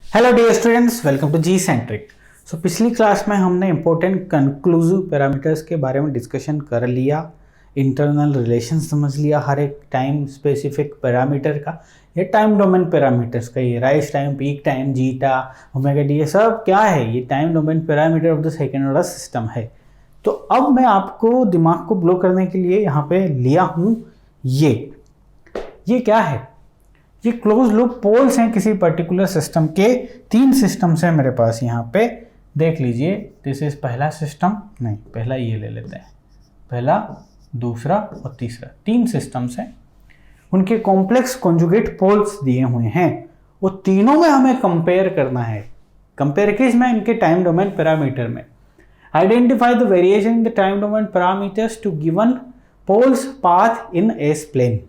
Hello dear students, welcome to G centric. So पिछली class में हमने इंपॉर्टेंट कंक्लूसिव पैरामीटर्स के बारे में डिस्कशन कर लिया, इंटरनल रिलेशन समझ लिया हर एक टाइम स्पेसिफिक पैरामीटर का। ये टाइम डोमेन पैरामीटर्स का, ये rise time, peak time, zeta, omega D, ये सब क्या है? ये time domain parameter of the second order system है। तो अब मैं आपको दिमाग को ब्लो करने के लिए यहाँ पे लिया हूँ ये क्या है? ये क्लोज लूप पोल्स हैं किसी पर्टिकुलर सिस्टम के। 3 सिस्टम्स हैं मेरे पास यहाँ पे, देख लीजिए। दिस इज पहला सिस्टम, नहीं पहला ये ले लेते हैं, पहला, दूसरा और तीसरा, 3 सिस्टम्स हैं। उनके कॉम्प्लेक्स कॉन्जुगेट पोल्स दिए हुए हैं, वो तीनों में हमें कंपेयर करना है। कंपेयर किस में? इनके टाइम डोमेन पैरामीटर में। Identify the variation in the time domain parameters to given poles path in S plane.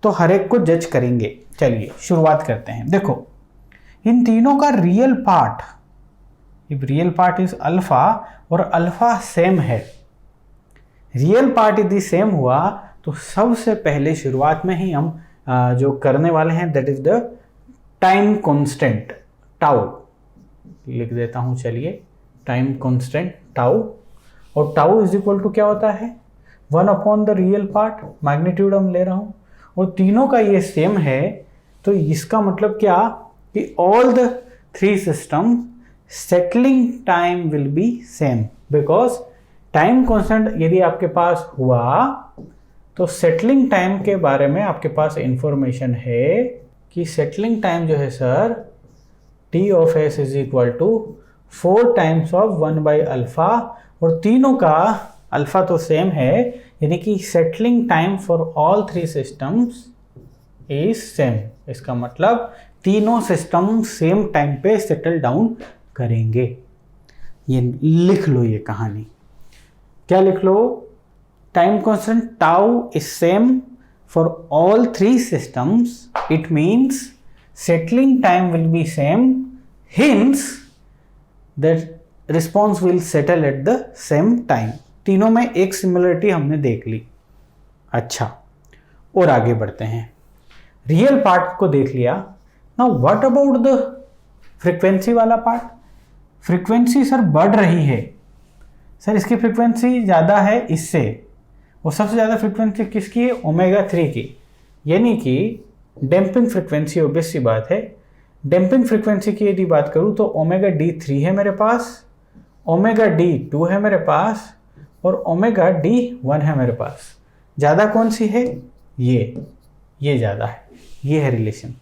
तो हर एक को जज करेंगे। चलिए शुरुआत करते हैं। देखो, इन तीनों का real part, if real part is alpha और अल्फा सेम है, रियल पार्ट यदि सेम हुआ तो सबसे पहले शुरुआत में ही हम जो करने वाले हैं that is the time constant tau. लिख देता हूं, चलिए, टाइम कांस्टेंट टाउ। और टाउ इज इक्वल टू क्या होता है? 1 upon the real part, magnitude हम ले रहा हूं, और तीनों का ये सेम है। तो इसका मतलब क्या कि all the 3 system settling time will be same, because time constant यदि आपके पास हुआ तो सेटलिंग टाइम के बारे में आपके पास इंफॉर्मेशन है कि सेटलिंग टाइम जो है sir, T of S is equal to 4 times of 1 by alpha, और तीनों का अल्फा तो सेम है, यानी कि settling time for all 3 systems is same. इसका मतलब तीनों सिस्टम सेम टाइम पे सेटल डाउन करेंगे। ये लिख लो, ये कहानी क्या लिख लो? Time constant tau is same for all 3 systems, it means settling time will be same, hence that response will settle at the same time. तीनों में एक सिमिलरिटी हमने देख ली। अच्छा, और आगे बढ़ते हैं। रियल पार्ट को देख लिया। Now what about the frequency वाला पार्ट? फ्रीक्वेंसी सर बढ़ रही है, सर इसकी फ्रीक्वेंसी ज़्यादा है इससे, और सबसे ज़्यादा फ्रीक्वेंसी किसकी है? ओमेगा 3 की, यानी कि डैम्पिंग फ्रीक्वेंसी। ऑब्वियस सी बात है, डैम्पिंग फ्रीक्वेंसी की यदि बात करूँ तो ओमेगा D3 है मेरे पास, ओमेगा D2 है मेरे पास, और ओमेगा D1 है मेरे पास। ज़्यादा कौन सी है? ये ज़्यादा है, ये है रिलेशन।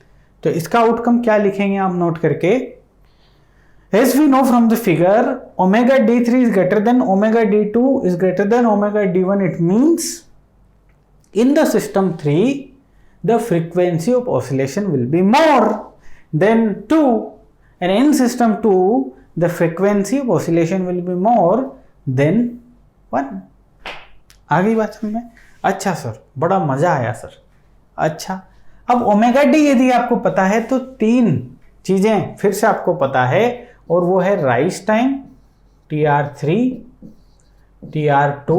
तो इसका आउटकम क्या लिखेंगे आप नोट करके? As we know from the figure, omega D3 is greater than omega D2 is greater than omega D1, it means in the system 3 the frequency of oscillation will be more than 2, and in system 2 the frequency of oscillation will be more than 1। आ गई बात समझ में? अच्छा sir, बड़ा मजा आया sir. अच्छा, अब ओमेगा डी यदि आपको पता है तो 3 चीजें फिर से आपको पता है, और वो है rise time TR3, TR2,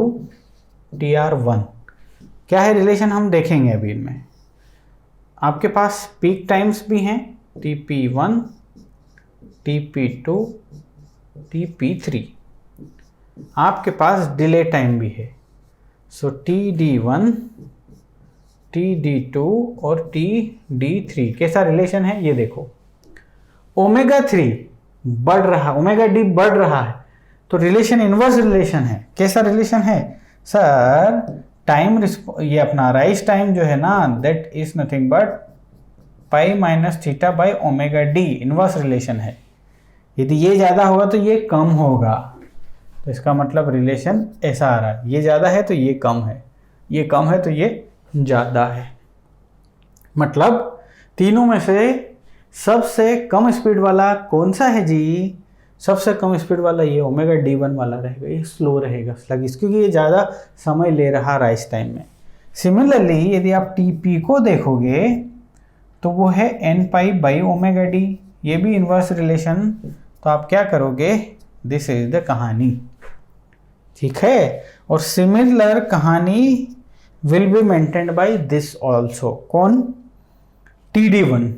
TR1। क्या है रिलेशन हम देखेंगे अभी इनमें। आपके पास पीक टाइम्स भी हैं, TP1, TP2, TP3। आपके पास डिले टाइम भी है, सो TD1, TD2 और TD3। कैसा रिलेशन है ये देखो। ओमेगा 3 बढ़ रहा, ओमेगा डी बढ़ रहा है, तो रिलेशन इनवर्स रिलेशन है। कैसा रिलेशन है सर? टाइम, ये अपना राइज टाइम जो है ना, that is nothing but pi minus theta by omega D, inverse relation है। यदि ये ज़्यादा होगा तो ये कम होगा, तो इसका मतलब रिलेशन ऐसा आ रहा है, ये ज़्यादा है तो ये कम है, ये कम है तो ये ज़्यादा है। मतलब तीनों में से सबसे कम स्पीड वाला कौन सा है जी? सबसे कम स्पीड वाला ये ओमेगा D1 वाला रहेगा, ये स्लो रहेगा स्लगिश, क्योंकि ये ज़्यादा समय ले रहा राइज टाइम में। सिमिलरली यदि आप TP को देखोगे तो वो है n pi by omega D, ये भी इनवर्स रिलेशन। तो आप क्या करोगे? दिस इज द कहानी, ठीक है। और सिमिलर कहानी will be maintained by this also. कौन? TD1,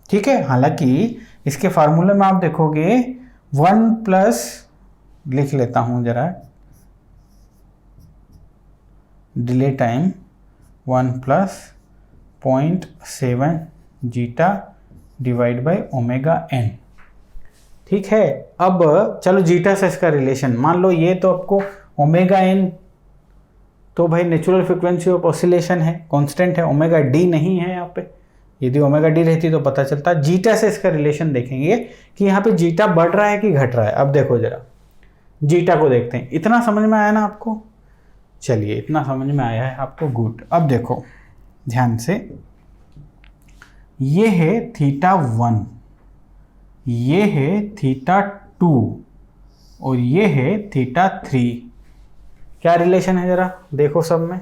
ठीक है। हालांकि इसके फार्मूले में आप देखोगे 1 प्लस, लिख लेता हूं जरा, delay time 1 plus 0.7 zeta divide by omega N. ठीक है, अब चलो जीटा से इसका रिलेशन मान लो, ये तो आपको ओमेगा एन तो भाई नेचुरल फ्रीक्वेंसी ऑफ ऑसिलेशन है, कांस्टेंट है, ओमेगा डी नहीं है यहाँ पे। यदि ओमेगा डी रहती तो पता चलता। जीटा से इसका रिलेशन देखेंगे कि यहाँ पे जीटा बढ़ रहा है कि घट रहा है। अब देखो जरा जीटा को देखते हैं। इतना समझ में आया ना आपको? चलिए, इतना समझ में आया है आपको, गुड। अब देखो ध्यान से, ये है θ1, ये है θ2 और ये है θ3। क्या रिलेशन है जरा देखो सब में।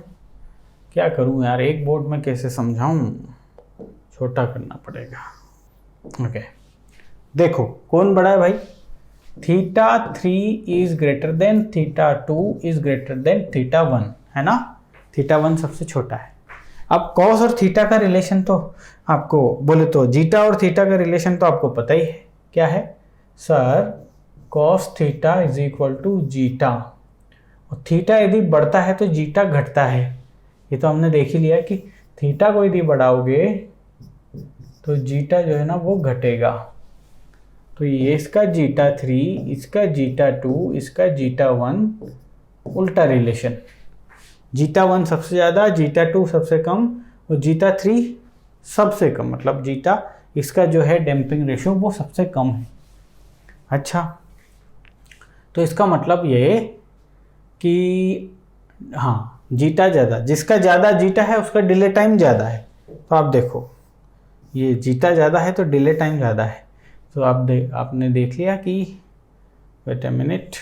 क्या करूं यार, एक बोर्ड में कैसे समझाऊं, छोटा करना पड़ेगा। ओके, देखो कौन बड़ा है भाई, θ3 is greater than θ2 is greater than θ1, है ना। θ1 सबसे छोटा है। अब कॉस और थीटा का रिलेशन तो आपको बोले तो जीटा और थीटा का रिलेशन तो आपको पता ही है। क्या है sir, cos theta is equal to zeta, और थीटा यदि बढ़ता है तो जीटा घटता है। ये तो हमने देख ही लिया कि थीटा को यदि बढ़ाओगे तो जीटा जो है ना वो घटेगा। तो ये इसका जीटा 3, इसका जीटा 2, इसका जीटा 1, उल्टा रिलेशन। जीटा 1 सबसे ज़्यादा, जीटा 2 सबसे कम और जीटा 3 सबसे कम, मतलब जीटा इसका जो है डैम्पिंग रेशियो वो सबसे कम है। अच्छा, तो इसका मतलब ये कि हाँ जीटा ज़्यादा, जिसका ज़्यादा जीटा है उसका डिले टाइम ज़्यादा है। तो आप देखो ये जीटा ज़्यादा है तो डिले टाइम ज़्यादा है। तो आपने देख लिया कि वेट अ मिनट,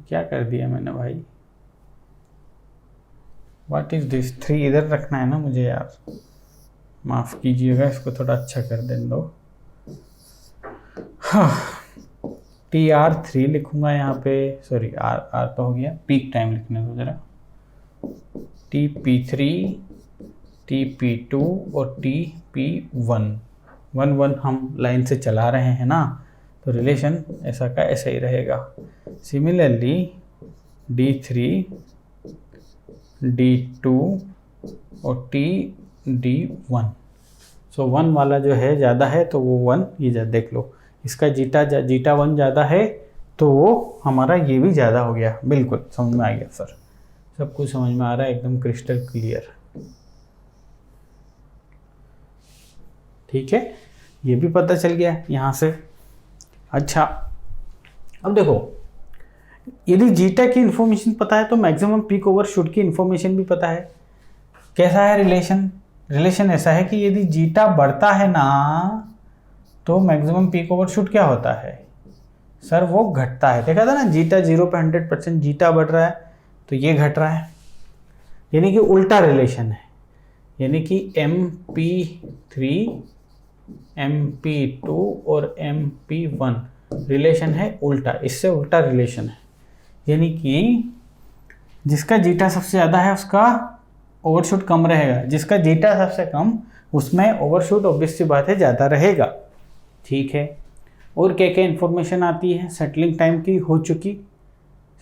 क्या कर दिया मैंने भाई, व्हाट इज दिस, 3 इधर रखना है ना मुझे यार, माफ़ कीजिएगा, इसको थोड़ा अच्छा कर देने दो। हाँ, TR3 लिखूंगा यहाँ पे, सॉरी R तो हो गया, पीक टाइम लिखने दो जरा, TP3, TP2 और TP1, 1 हम लाइन से चला रहे हैं ना, तो रिलेशन ऐसा का ऐसा ही रहेगा। सिमिलरली D3, D2 और TD1, सो 1 वाला जो है ज़्यादा है तो वो 1 ये देख लो, इसका जीटा 1 ज़्यादा है तो वो हमारा ये भी ज़्यादा हो गया। बिल्कुल समझ में आ गया सर, सब कुछ समझ में आ रहा है, एकदम क्रिस्टल क्लियर। ठीक है, ये भी पता चल गया यहाँ से। अच्छा, अब देखो यदि जीटा की इन्फॉर्मेशन पता है तो मैक्सिमम पीक ओवरशूट की इन्फॉर्मेशन भी पता है। कैसा है रिलेशन ऐसा है कि यदि जीटा बढ़ता है ना तो मैक्सिमम पीक ओवरशूट क्या होता है सर, वो घटता है। देखा था ना, जीटा 0 पे 100% जीटा बढ़ रहा है तो ये घट रहा है, यानी कि उल्टा रिलेशन है। यानी कि MP3, MP2 और MP1 रिलेशन है उल्टा, इससे उल्टा रिलेशन है। यानी कि जिसका जीटा सबसे ज़्यादा है उसका ओवरशूट कम रहेगा, जिसका जीटा सबसे कम उसमें ओवरशूट ऑब्वियस सी बात है ज़्यादा रहेगा। ठीक है, और क्या क्या इन्फॉर्मेशन आती है, सेटलिंग टाइम की हो चुकी,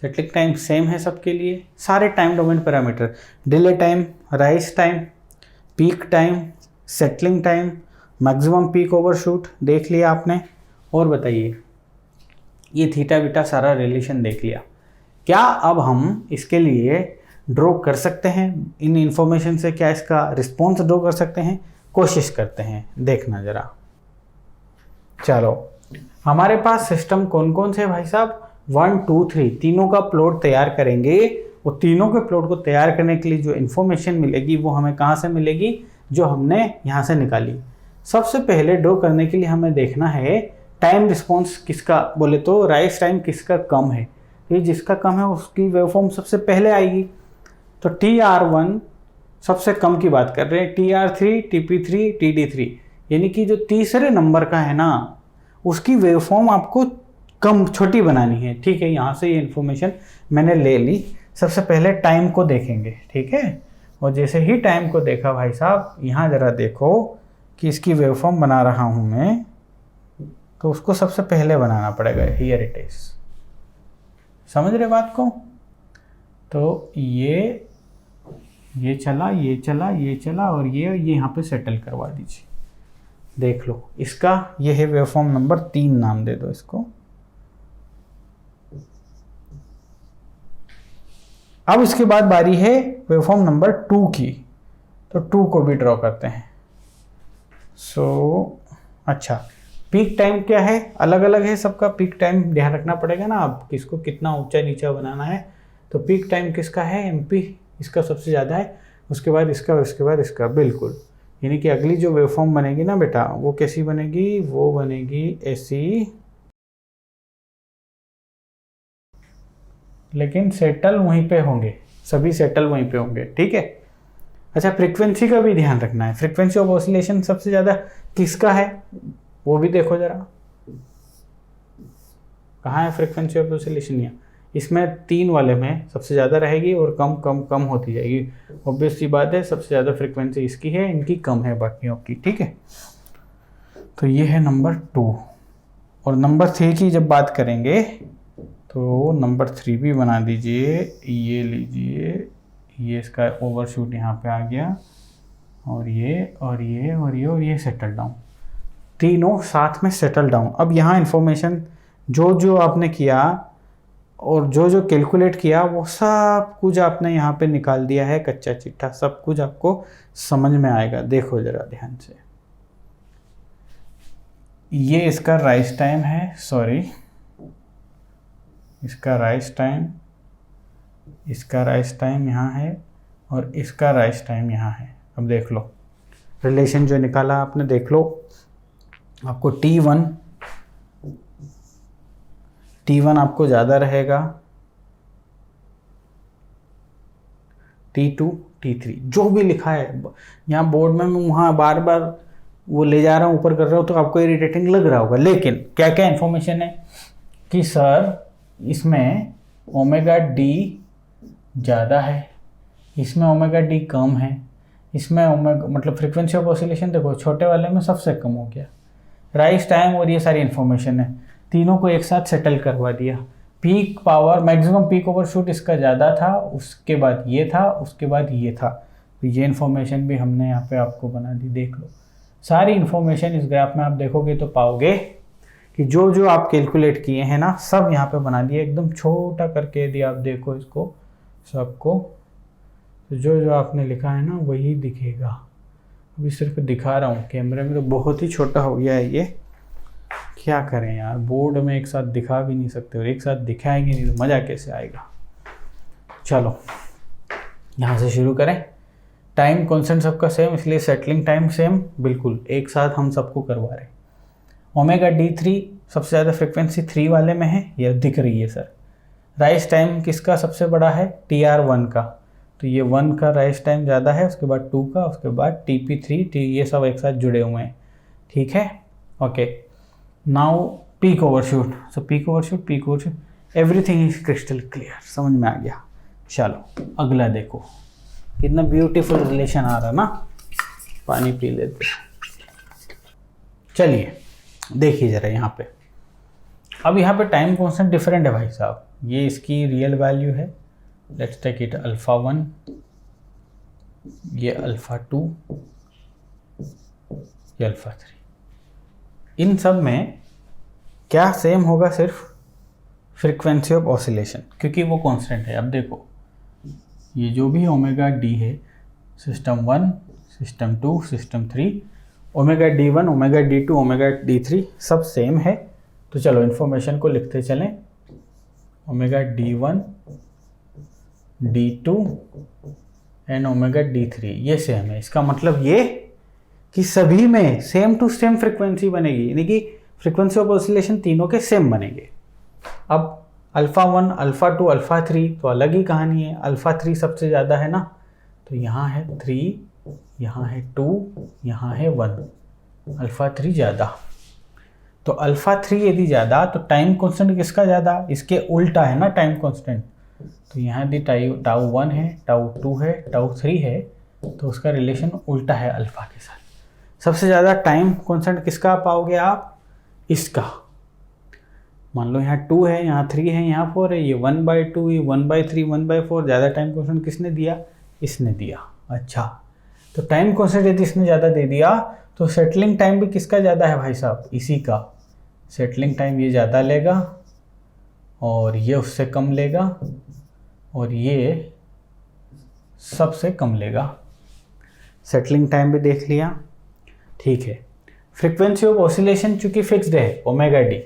सेटलिंग टाइम सेम है सबके लिए, सारे time domain parameter, delay time, rise time, peak time, settling time, maximum peak overshoot देख लिया आपने। और बताइए, ये थीटा बीटा सारा रिलेशन देख लिया। क्या अब हम इसके लिए ड्रॉ कर सकते हैं, इन इंफॉर्मेशन से क्या इसका रिस्पॉन्स ड्रॉ कर सकते हैं? कोशिश करते हैं, देखना जरा। चलो, हमारे पास सिस्टम कौन कौन से भाई साहब, 1 2 3 तीनों का प्लॉट तैयार करेंगे। और तीनों के प्लॉट को तैयार करने के लिए जो इन्फॉर्मेशन मिलेगी वो हमें कहाँ से मिलेगी, जो हमने यहाँ से निकाली। सबसे पहले ड्रॉ करने के लिए हमें देखना है टाइम रिस्पॉन्स किसका, बोले तो राइज टाइम किसका कम है। तो जिसका कम है उसकी वेवफॉर्म सबसे पहले आएगी। तो TR1 सबसे कम की बात कर रहे हैं, TR3, TP3, TD3, यानी कि जो तीसरे नंबर का है ना उसकी वेवफॉर्म आपको कम छोटी बनानी है। ठीक है, यहाँ से ये इन्फॉर्मेशन मैंने ले ली। सबसे पहले टाइम को देखेंगे, ठीक है। और जैसे ही टाइम को देखा भाई साहब, यहाँ ज़रा देखो कि इसकी वेवफॉर्म बना रहा हूँ मैं, तो उसको सबसे पहले बनाना पड़ेगा। हियर इट इज, समझ रहे बात को? तो ये चला, ये चला, ये चला, और ये यहाँ पे सेटल करवा दीजिए। देख लो, इसका ये है वेवफॉर्म नंबर 3, नाम दे दो इसको। अब इसके बाद बारी है वेवफॉर्म नंबर 2 की, तो 2 को भी ड्रॉ करते हैं। अच्छा, पीक टाइम क्या है? अलग अलग है सबका पीक टाइम, ध्यान रखना पड़ेगा ना आप, किसको कितना ऊंचा नीचा बनाना है। तो पीक टाइम किसका है? MP, इसका सबसे ज़्यादा है, उसके बाद इसका, उसके बाद इसका, बिल्कुल। यानी कि अगली जो वेवफॉर्म बनेगी ना बेटा, वो कैसी बनेगी? वो बनेगी ऐसी, लेकिन सेटल वहीं पे होंगे, सभी सेटल वहीं पे होंगे, ठीक है। अच्छा, फ्रीक्वेंसी का भी ध्यान रखना है। फ्रीक्वेंसी ऑफ ऑसिलेशन सबसे ज़्यादा किसका है, वो भी देखो जरा, कहाँ है फ्रीक्वेंसी ऑफ ऑसिलेशन? यहाँ, इसमें 3 वाले में सबसे ज़्यादा रहेगी और कम कम कम होती जाएगी। ऑब्वियस सी बात है, सबसे ज़्यादा फ्रीक्वेंसी इसकी है, इनकी कम है बाकियों की, ठीक है। तो ये है नंबर 2। और नंबर 3 की जब बात करेंगे तो नंबर 3 भी बना दीजिए। ये लीजिए, ये इसका ओवरशूट यहाँ पे आ गया, और ये और ये और ये और ये सेटल डाउन, तीनों साथ में सेटल डाउन। अब यहाँ इन्फॉर्मेशन जो जो आपने किया और जो जो कैलकुलेट किया, वो सब कुछ आपने यहाँ पे निकाल दिया है, कच्चा चिट्ठा, सब कुछ आपको समझ में आएगा। देखो जरा ध्यान से, ये इसका राइज टाइम है, सॉरी, इसका राइज टाइम, इसका राइज टाइम यहाँ है, और इसका राइज टाइम यहाँ है। अब देख लो रिलेशन जो निकाला आपने, देख लो आपको T1 आपको ज़्यादा रहेगा, T2, T3 जो भी लिखा है यहाँ बोर्ड में, मैं वहाँ बार बार वो ले जा रहा हूँ, ऊपर कर रहा हूँ, तो आपको इरिटेटिंग लग रहा होगा। लेकिन क्या क्या इन्फॉर्मेशन है कि सर इसमें ओमेगा डी ज़्यादा है, इसमें ओमेगा डी कम है, इसमें ओमेगा मतलब फ्रीक्वेंसी ऑफ ऑसिलेशन देखो छोटे वाले में सबसे कम हो गया, राइज टाइम और ये सारी इन्फॉर्मेशन है, तीनों को एक साथ सेटल करवा दिया। Peak power, maximum peak overshoot इसका ज़्यादा था, उसके बाद ये था, उसके बाद ये था, तो ये इन्फॉर्मेशन भी हमने यहाँ पे आपको बना दी। देख लो सारी इन्फॉर्मेशन इस ग्राफ में आप देखोगे तो पाओगे कि जो जो आप कैलकुलेट किए हैं ना, सब यहाँ पे बना दिया, एकदम छोटा करके यदि आप देखो इसको सबको, तो जो जो आपने लिखा है ना वही दिखेगा। अभी सिर्फ दिखा रहा हूँ, कैमरे में तो बहुत ही छोटा हो गया है ये, क्या करें यार, बोर्ड में एक साथ दिखा भी नहीं सकते, और एक साथ दिखाएंगे नहीं तो मज़ा कैसे आएगा। चलो यहाँ से शुरू करें। टाइम कॉन्स्टेंट सबका सेम, इसलिए सेटलिंग टाइम सेम, बिल्कुल एक साथ हम सबको करवा रहे हैं। ओमेगा D3 सबसे ज़्यादा फ्रिक्वेंसी 3 वाले में है, ये दिख रही है सर। राइज टाइम किसका सबसे बड़ा है? TR1 का, तो ये 1 का राइज टाइम ज़्यादा है, उसके बाद 2 का, उसके बाद TP3, ये सब एक साथ जुड़े हुए हैं, ठीक है, okay. Now peak overshoot, so peak overshoot, everything is crystal clear, समझ में आ गया। चलो अगला देखो, कितना ब्यूटीफुल रिलेशन आ रहा ना, पानी पी लेते। चलिए देखिए ज़रा यहाँ पे, अब यहाँ पे टाइम कांस्टेंट डिफरेंट है भाई साहब, ये इसकी रियल वैल्यू है, लेट्स टेक इट α1, ये α2, ये α3। इन सब में क्या सेम होगा? सिर्फ फ्रीक्वेंसी ऑफ ऑसिलेशन, क्योंकि वो कांस्टेंट है। अब देखो ये जो भी ओमेगा डी है, system 1, system 2, system 3, omega D1, omega D2, omega D3 सब सेम है। तो चलो इन्फॉर्मेशन को लिखते चलें, omega D1, D2 and omega D3 ये सेम है। इसका मतलब ये कि सभी में सेम टू सेम फ्रीक्वेंसी बनेगी, यानी कि फ्रीक्वेंसी ऑफ ऑसिलेशन तीनों के सेम बनेंगे। अब α1, α2, α3 तो अलग ही कहानी है, α3 सबसे ज़्यादा है ना, तो यहाँ है 3, यहाँ है 2, यहाँ है 1, α3 ज़्यादा। तो α3 यदि ज़्यादा तो टाइम कांस्टेंट किसका ज़्यादा? इसके उल्टा है ना टाइम कांस्टेंट, तो यहाँ यदि टाउ 1 है, टाउ 2 है, टाउ 3 है, तो उसका रिलेशन उल्टा है अल्फ़ा के साथ। सबसे ज़्यादा टाइम कॉन्स्टेंट किसका पाओगे आप, इसका। मान लो यहाँ 2 है, यहाँ 3 है, यहाँ 4 है, ये 1/2, ये 1/3, 1/4, ज़्यादा टाइम कॉन्स्टेंट किसने दिया, इसने दिया। अच्छा, तो टाइम कॉन्स्टेंट यदि इसने ज़्यादा दे दिया तो सेटलिंग टाइम भी किसका ज़्यादा है भाई साहब, इसी का। सेटलिंग टाइम ये ज़्यादा लेगा और ये उससे कम लेगा और ये सबसे कम लेगा। सेटलिंग टाइम भी देख लिया, ठीक है। फ्रीक्वेंसी ऑफ ऑसिलेशन चूंकि फिक्स्ड है ओमेगा डी,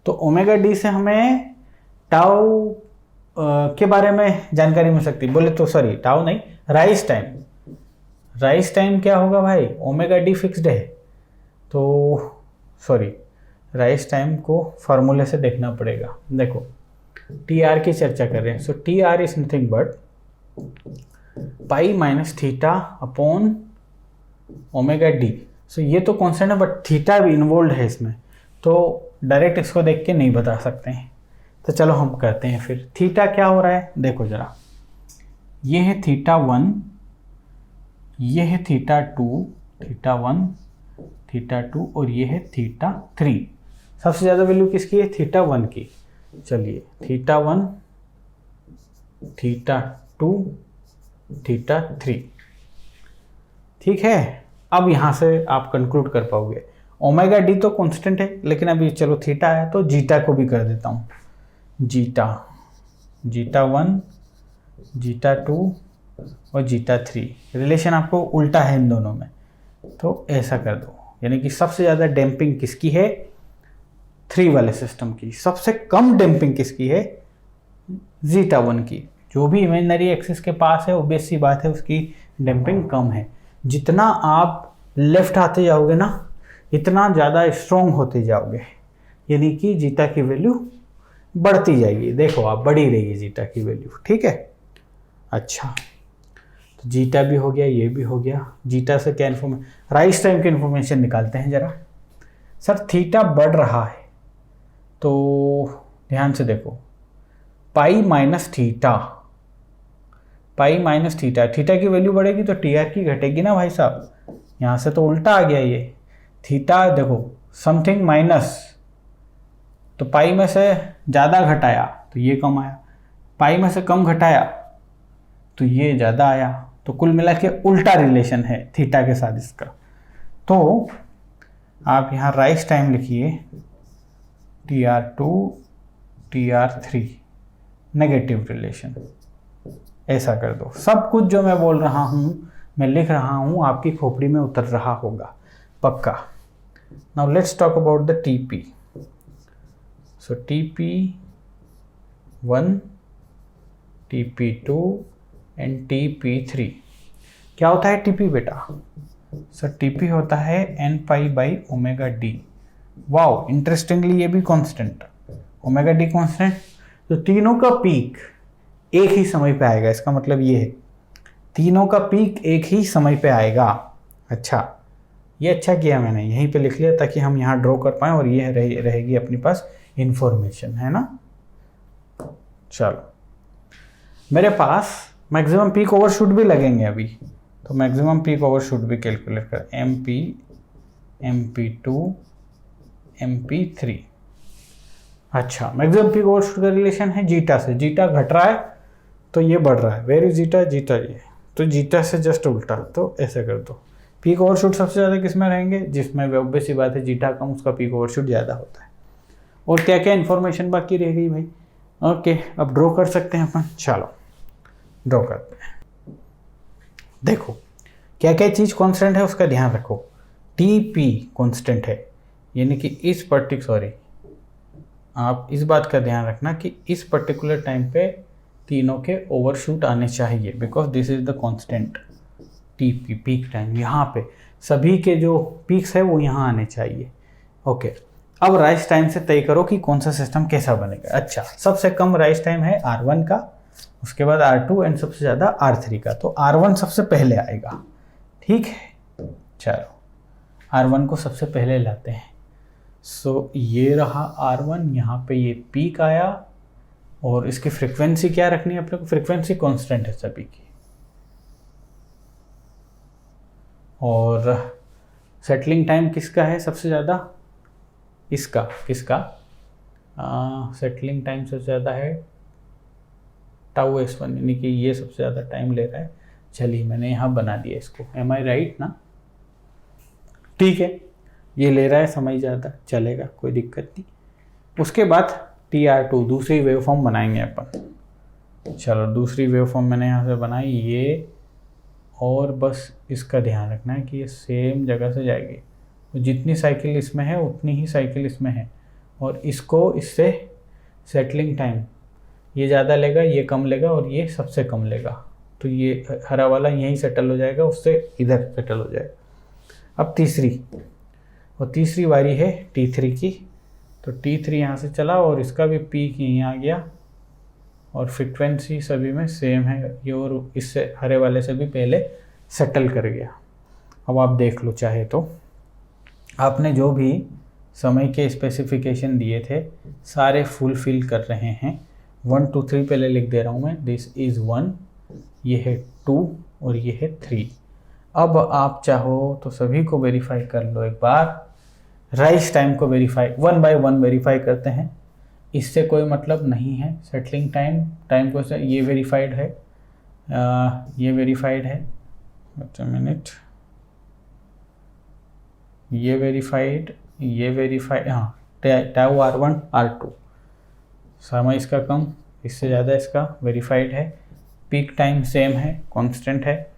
तो ओमेगा डी से हमें टाउ के बारे में जानकारी मिल सकती है। बोले तो सॉरी, टाउ नहीं, राइज टाइम। राइज टाइम क्या होगा भाई, ओमेगा डी फिक्स्ड है तो सॉरी, राइज टाइम को फार्मूले से देखना पड़ेगा। देखो टी आर की चर्चा कर रहे हैं, so T R is nothing but pi minus theta upon omega D. So ये तो कॉन्स्टेंट है बट थीटा भी इन्वॉल्व है इसमें, तो डायरेक्ट इसको देख के नहीं बता सकते हैं। तो चलो हम करते हैं फिर। थीटा क्या हो रहा है देखो ज़रा, ये है थीटा 1, ये है थीटा 2, थीटा 1, थीटा 2 और ये है थीटा 3। सबसे ज़्यादा वैल्यू किसकी है, थीटा 1 की। चलिए थीटा 1, थीटा 2, थीटा 3, ठीक है। अब यहाँ से आप कंक्लूड कर पाओगे ओमेगा डी तो कांस्टेंट है, लेकिन अभी चलो थीटा है तो जीटा को भी कर देता हूँ। जीटा, जीटा 1, जीटा 2 और जीटा 3। रिलेशन आपको उल्टा है इन दोनों में, तो ऐसा कर दो। यानी कि सबसे ज़्यादा डैम्पिंग किसकी है, 3 वाले सिस्टम की। सबसे कम डैम्पिंग किसकी है, जीटा 1 की। जो भी इमेजिनरी एक्सिस के पास है ऑब्वियस सी बात है उसकी डैम्पिंग कम है। जितना आप लेफ्ट आते जाओगे ना, इतना ज़्यादा स्ट्रॉन्ग होते जाओगे, यानी कि जीटा की वैल्यू बढ़ती जाएगी। देखो आप, बढ़ी रही है जीटा की वैल्यू, ठीक है। अच्छा, तो जीटा भी हो गया, ये भी हो गया। जीटा से क्या इन्फॉर्मेशन, राइज टाइम की इन्फॉर्मेशन निकालते हैं ज़रा। सर थीटा बढ़ रहा है तो ध्यान से देखो, पाई माइनस थीटा, पाई माइनस थीटा, थीटा की वैल्यू बढ़ेगी तो टी आर की घटेगी ना भाई साहब। यहाँ से तो उल्टा आ गया ये। थीटा देखो समथिंग माइनस, तो पाई में से ज़्यादा घटाया तो ये कम आया, पाई में से कम घटाया तो ये ज़्यादा आया। तो कुल मिला के उल्टा रिलेशन है थीटा के साथ इसका। तो आप यहाँ राइज टाइम लिखिए TR2 TR3 नेगेटिव रिलेशन, ऐसा कर दो। सब कुछ जो मैं बोल रहा हूँ, मैं लिख रहा हूँ, आपकी खोपड़ी में उतर रहा होगा पक्का। Now let's talk about the TP। So TP1, TP2 and TP3। क्या होता है TP बेटा, सर TP होता है n pi by omega D. Wow, interestingly ये भी कांस्टेंट, ओमेगा डी कांस्टेंट। तो तीनों का पीक एक ही समय पे आएगा, इसका मतलब ये है तीनों का पीक एक ही समय पे आएगा। अच्छा, ये अच्छा किया मैंने, यहीं पे लिख लिया ताकि हम यहाँ ड्रॉ कर पाएँ और ये रहेगी अपने पास इंफॉर्मेशन, है ना। चलो, मेरे पास मैक्सिमम पीक ओवरशूट भी लगेंगे अभी, तो मैक्सिमम पीक ओवरशूट भी कैलकुलेट कर, MP, MP2, MP3। अच्छा, मैक्सिमम पीक ओवरशूट का रिलेशन है जीटा से। जीटा घट रहा है तो ये बढ़ रहा है, वेर इज जीटा, जीटा ये, तो जीटा से जस्ट उल्टा। तो ऐसे कर दो। पीक ओवरशूट सबसे ज़्यादा किस में रहेंगे, जिसमें ऑब्वियस सी बात है जीटा कम उसका पीक ओवरशूट ज़्यादा होता है। और क्या क्या इन्फॉर्मेशन बाकी रह गई भाई। ओके, अब ड्रॉ कर सकते हैं अपन। चलो ड्रॉ करते हैं। देखो क्या क्या चीज़ कांस्टेंट है उसका ध्यान रखो। TP कांस्टेंट है, यानी कि इस आप इस बात का ध्यान रखना कि इस पर्टिकुलर टाइम पे तीनों के ओवरशूट आने चाहिए, because this is the constant TP peak time. यहाँ पे सभी के जो पीक्स है वो यहाँ आने चाहिए। ओके, अब राइज टाइम से तय करो कि कौन सा सिस्टम कैसा बनेगा। अच्छा, सबसे कम राइज टाइम है R1 का, उसके बाद R2 एंड सबसे ज़्यादा R3 का। तो R1 सबसे पहले आएगा, ठीक है। चलो R1 को सबसे पहले लाते हैं। सो ये रहा R1, यहाँ पे ये पीक आया और इसकी फ्रीक्वेंसी क्या रखनी है अपने को, फ्रीक्वेंसी कांस्टेंट है सभी की। और सेटलिंग टाइम किसका है सबसे ज़्यादा, इसका, किसका, सेटलिंग टाइम सबसे ज़्यादा है टाउ S1, यानी कि ये सबसे ज़्यादा टाइम ले रहा है। चलिए मैंने यहाँ बना दिया इसको, एम आई राइट ना, ठीक है, ये ले रहा है समय ज़्यादा, चलेगा, कोई दिक्कत नहीं। उसके बाद TR2 दूसरी वेव फॉर्म बनाएंगे अपन। चलो दूसरी वेव फॉर्म मैंने यहाँ से बनाई ये, और बस इसका ध्यान रखना है कि ये सेम जगह से जाएगी, तो जितनी साइकिल इसमें है उतनी ही साइकिल इसमें है, और इसको इससे सेटलिंग टाइम ये ज़्यादा लेगा, ये कम लेगा, और ये सबसे कम लेगा, तो ये हरा वाला यहीं सेटल हो जाएगा, उससे इधर सेटल हो जाएगा। अब तीसरी, और तीसरी बारी है T3 की, तो T3 यहाँ से चला और इसका भी पीक यहीं आ गया, और फ्रिक्वेंसी सभी में सेम है ये, और इससे हरे वाले से भी पहले सेटल कर गया। अब आप देख लो चाहे तो, आपने जो भी समय के स्पेसिफिकेशन दिए थे सारे फुलफिल कर रहे हैं। 1 2 3 पहले लिख दे रहा हूँ मैं, दिस इज़ 1, ये है 2 और ये है 3। अब आप चाहो तो सभी को वेरीफाई कर लो एक बार, राइस टाइम को वेरीफाई 1 बाय 1 वेरीफाई करते हैं, इससे कोई मतलब नहीं है। सेटलिंग टाइम को से ये वेरीफाइड है, ये वेरीफाइड है, मिनट, ये वेरीफाइड, ये वेरीफाइड, हाँ, टाउ R1 R2, समय इसका कम, इससे ज़्यादा इसका वेरीफाइड है। पीक टाइम सेम है, कांस्टेंट है।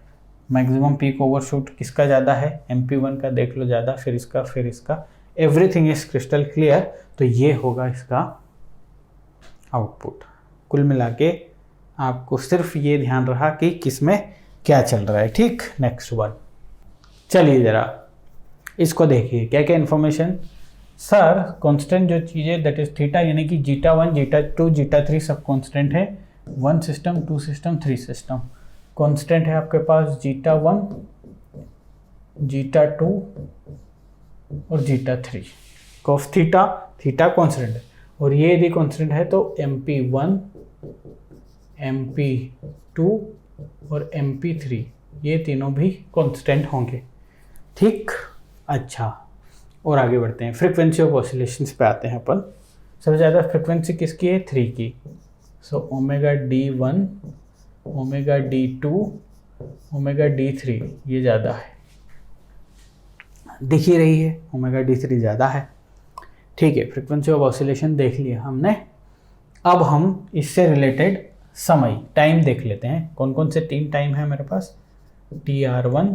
मैक्सिमम पीक ओवरशूट किसका ज़्यादा है, MP1 का देख लो ज़्यादा, फिर इसका, फिर इसका, एवरीथिंग इज क्रिस्टल क्लियर। तो ये होगा इसका आउटपुट। कुल मिला के आपको सिर्फ ये ध्यान रहा कि किसमें क्या चल रहा है, ठीक। नेक्स्ट वन, चलिए ज़रा इसको देखिए क्या क्या इन्फॉर्मेशन। सर कांस्टेंट जो चीज़ें दैट इज थीटा, यानी कि जीटा 1 जीटा 2 जीटा 3 सब कांस्टेंट है। 1 सिस्टम 2 सिस्टम 3 सिस्टम कांस्टेंट है आपके पास, जीटा 1 जीटा 2 और जीटा 3। कॉस थीटा कांस्टेंट है, और ये यदि कांस्टेंट है तो MP1 MP2 और MP3 ये तीनों भी कांस्टेंट होंगे, ठीक। अच्छा, और आगे बढ़ते हैं, फ्रीक्वेंसी ऑफ ऑसिलेशंस पे आते हैं अपन। सबसे ज़्यादा फ्रीक्वेंसी किसकी है, 3 की। So omega D1 omega D2 omega D3 ये ज़्यादा है, दिख ही रही है, ओमेगा D3 ज़्यादा है, ठीक है। फ्रीक्वेंसी ऑफ ऑसिलेशन देख लिया हमने। अब हम इससे रिलेटेड समय टाइम देख लेते हैं। कौन कौन से 3 टाइम है मेरे पास, TR1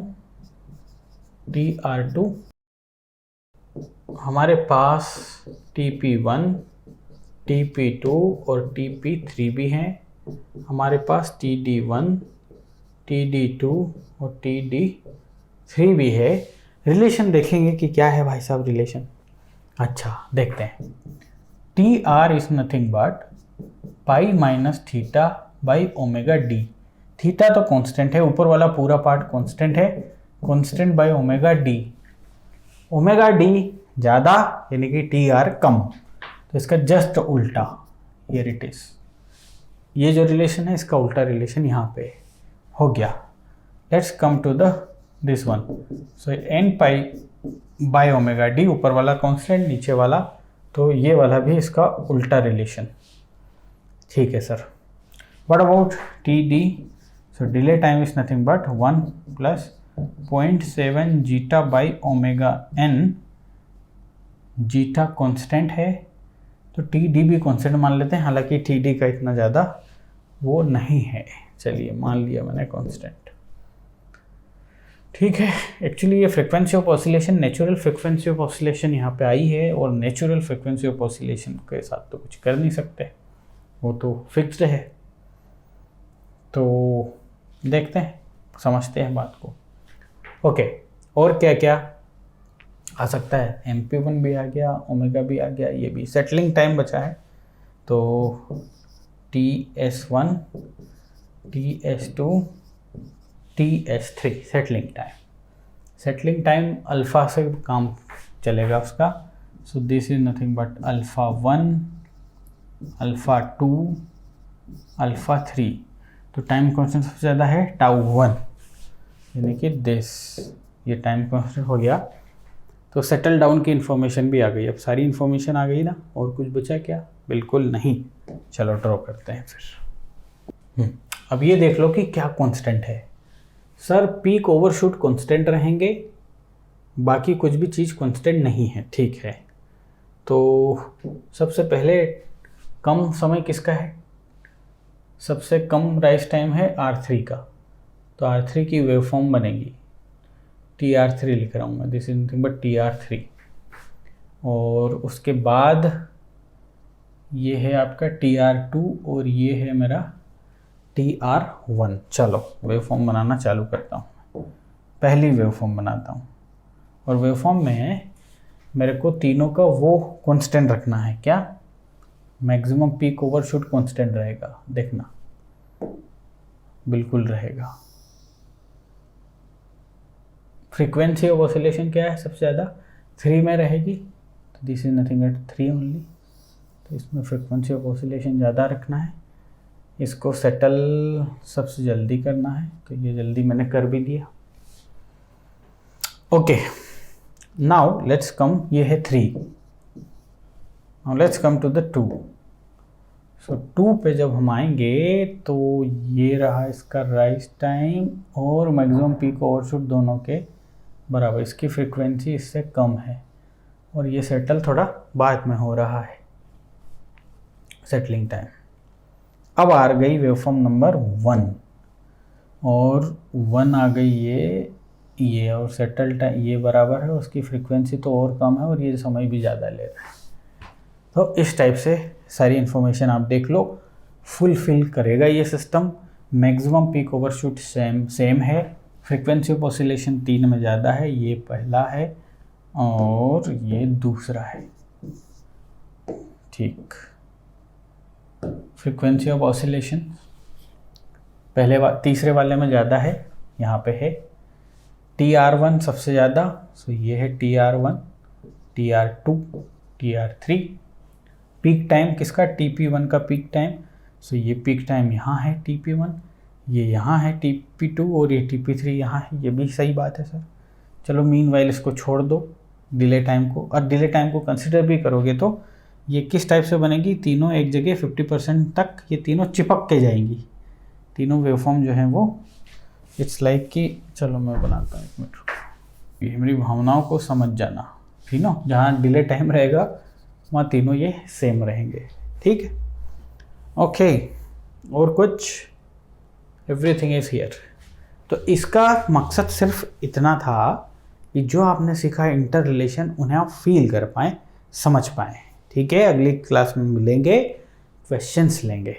TR2, हमारे पास TP1 TP2 और TP3 भी हैं, हमारे पास TD1 TD2 और TD3 भी है। रिलेशन देखेंगे कि क्या है भाई साहब रिलेशन। अच्छा देखते हैं, TR is nothing but pi minus theta by omega D. Theta तो कांस्टेंट है, ऊपर वाला पूरा पार्ट कांस्टेंट है, constant by omega D. Omega D ज़्यादा यानी कि TR कम, तो इसका जस्ट उल्टा, हियर इट इज, ये जो रिलेशन है इसका उल्टा रिलेशन यहाँ पे हो गया। Let's come to the this one. So n pi by omega D, ऊपर वाला कांस्टेंट नीचे वाला, तो ये वाला भी इसका उल्टा रिलेशन, ठीक है sir. What about TD? So delay time is nothing but 1 plus 0.7 zeta by omega n। Zeta constant है तो TD भी कांस्टेंट मान लेते हैं, हालांकि TD का इतना ज़्यादा वो नहीं है, चलिए मान लिया मैंने कांस्टेंट, ठीक है। एक्चुअली ये frequency of oscillation, natural frequency of oscillation यहाँ पे आई है, और नेचुरल फ्रीक्वेंसी ऑफ ऑसिलेशन के साथ तो कुछ कर नहीं सकते, वो तो फिक्स्ड है। तो देखते हैं, समझते हैं बात को। ओके, और क्या क्या आ सकता है, MP1 भी आ गया, ओमेगा भी आ गया, ये भी। सेटलिंग टाइम बचा है, तो TS1 TS2 TS3 settling time. Settling time alpha से काम चलेगा उसका। So this is nothing but alpha 1 alpha 2 alpha 3। तो टाइम कांस्टेंट सबसे ज़्यादा है टाउ 1, यानी कि दिस, ये टाइम कांस्टेंट हो गया तो सेटल डाउन की इन्फॉर्मेशन भी आ गई। अब सारी इन्फॉर्मेशन आ गई ना, और कुछ बचा क्या? बिल्कुल नहीं। चलो ड्रॉ करते हैं फिर। अब ये देख लो कि क्या कांस्टेंट है। सर पीक ओवरशूट कांस्टेंट रहेंगे, बाकी कुछ भी चीज़ कांस्टेंट नहीं है। ठीक है, तो सबसे पहले कम समय किसका है? सबसे कम राइज टाइम है R3 का, तो R3 की वेवफॉर्म बनेगी, TR3 लिख रहा हूँ मैं, this is nothing but TR3। और उसके बाद ये है आपका TR2 और ये है मेरा TR1। चलो वेवफॉर्म बनाना चालू करता हूँ। पहली वेवफॉर्म बनाता हूँ, और वेवफॉर्म में मेरे को तीनों का वो कांस्टेंट रखना है। क्या? मैक्सिमम पीक ओवरशूट कांस्टेंट रहेगा, देखना बिल्कुल रहेगा। फ्रीक्वेंसी ऑफ ऑसिलेशन क्या है? सबसे ज़्यादा 3 में रहेगी, तो this is nothing but 3 only. तो इसमें फ्रीक्वेंसी ऑफ ऑसिलेशन ज़्यादा रखना है। इसको सेटल सबसे जल्दी करना है, तो ये जल्दी मैंने कर भी दिया। ओके, नाउ लेट्स कम, ये है 3, now let's come to the 2। So 2 पे जब हम आएंगे तो ये रहा इसका राइज टाइम और मैक्सिमम पीक ओवरशूट दोनों के बराबर। इसकी फ्रीक्वेंसी इससे कम है, और ये सेटल थोड़ा बाद में हो रहा है, सेटलिंग टाइम। अब आ गई वेवफॉर्म नंबर 1, और 1 आ गई ये और सेटल टाइम ये बराबर है, उसकी फ्रीक्वेंसी तो और कम है और ये समय भी ज़्यादा ले रहा है। तो इस टाइप से सारी इन्फॉर्मेशन आप देख लो, फुलफिल करेगा ये system. Maximum peak overshoot same है, फ्रीक्वेंसी ऑफ ऑसिलेशन 3 में ज़्यादा है, ये पहला है और ये दूसरा है। ठीक, फ्रीक्वेंसी ऑफ ऑसिलेशन तीसरे वाले में ज़्यादा है, यहाँ पे है TR1 सबसे ज़्यादा, सो ये है TR1, TR2, TR3। Peak time किसका? TP1 का पीक टाइम, सो ये पीक टाइम यहाँ है TP1, ये यहाँ है TP2 और ये TP3 यहाँ है। ये भी सही बात है सर। चलो मीनवाइल इसको छोड़ दो, डिले टाइम को, और डिले टाइम को कंसिडर भी करोगे तो ये किस टाइप से बनेगी? तीनों एक जगह 50% तक ये तीनों चिपक के जाएंगी, तीनों वेवफॉर्म जो हैं वो। इट्स लाइक कि चलो मैं बनाता हूँ, 1 मिनट, ये मेरी भावनाओं को समझ जाना, ठीक ना। जहाँ डिले टाइम रहेगा वहाँ तीनों ये सेम रहेंगे, ठीक है। ओके, और कुछ? Everything is here. तो इसका मकसद सिर्फ इतना था कि जो आपने सीखा इंटर रिलेशन, उन्हें आप फील कर पाएँ, समझ पाएँ, ठीक है। अगली क्लास में मिलेंगे, क्वेश्चंस लेंगे।